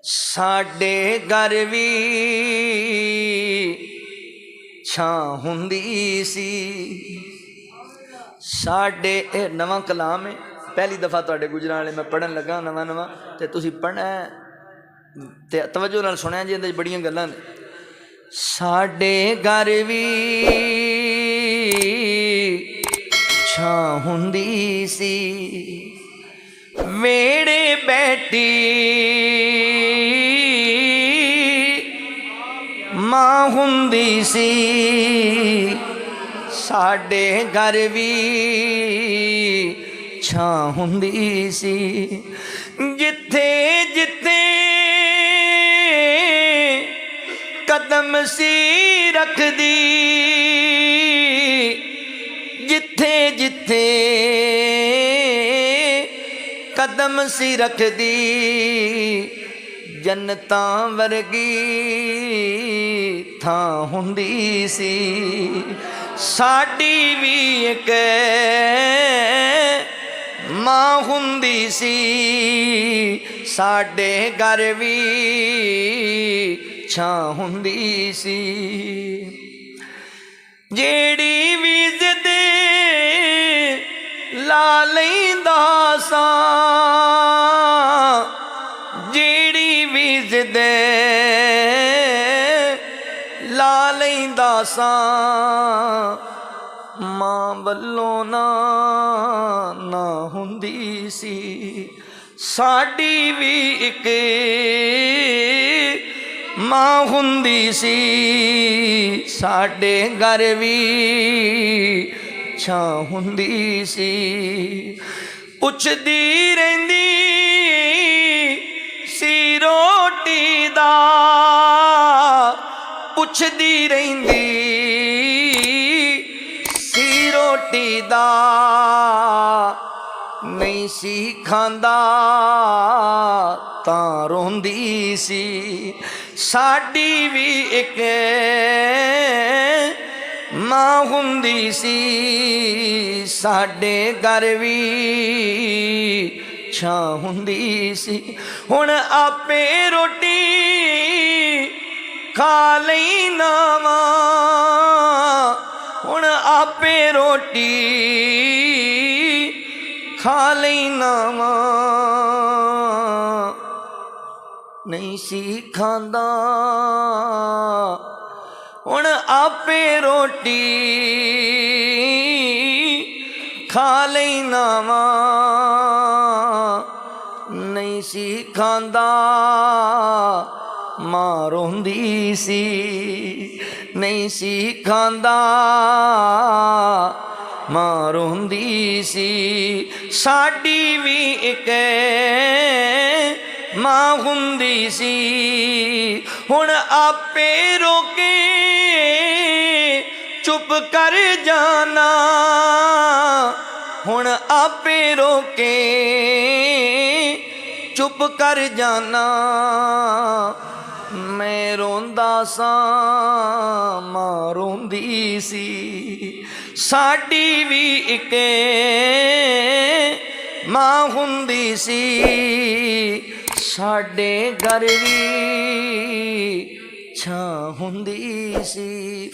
साडे घर भी छां हुंदी सी। साडे नवा कलाम है, पहली दफ़ा तुहाडे गुजरां मैं पढ़न लगा नवा नवा, तो तुसीं पढ़ना ते तवज्जो नाल सुनिया जी, इहदे बड़ियां गल्लां ने। साडे घर भी छां हुंदी सी, वेड़े बैठी मां हुंदी सी। साडे घर भी छां हुंदी सी, जिथे जिथे कदम सी रखदी, जिथे जिथे कदम सी रखदी, जन्नतां वर्गी थां हुंदी सी। साडी भी एक मां हुंदी सी, साडे घर भी छां हुंदी सी। जेड़ी भी जिद ला लैंदा सां, जेड़ी भी जिद ला लैंदा सां, मां वल्लों ना हुंदी सी। साडी भी एक मां हुंदी सी, साडे घर भी छां हुंदी सी। पुछदी रहिंदी सी रोटी दा, पुछदी रहिंदी सी रोटी दा, नहीं सी खांदा तां रोंदी सी। साडी भी एक मां हुंदी सी, साडे घर भी छां हुंदी सी। हुण आपे रोटी खा लैना वा, हुण आपे रोटी खा लैना वा, नहीं सी खांदा हुण आपे रोटी खा लैना वा, नहीं सी खांदा मां रोंदी सी, नहीं सी खांदा मां रोंदी सी। साडी भी एक मां हुंदी सी, हुण आपे रोके चुप कर जाना, हुण आपे रोके चुप कर जाना। मैं रोंदा सां मां रोंदी सी, साडी भी एक मां हुंदी सी, साडे घर भी छां हुंदी सी।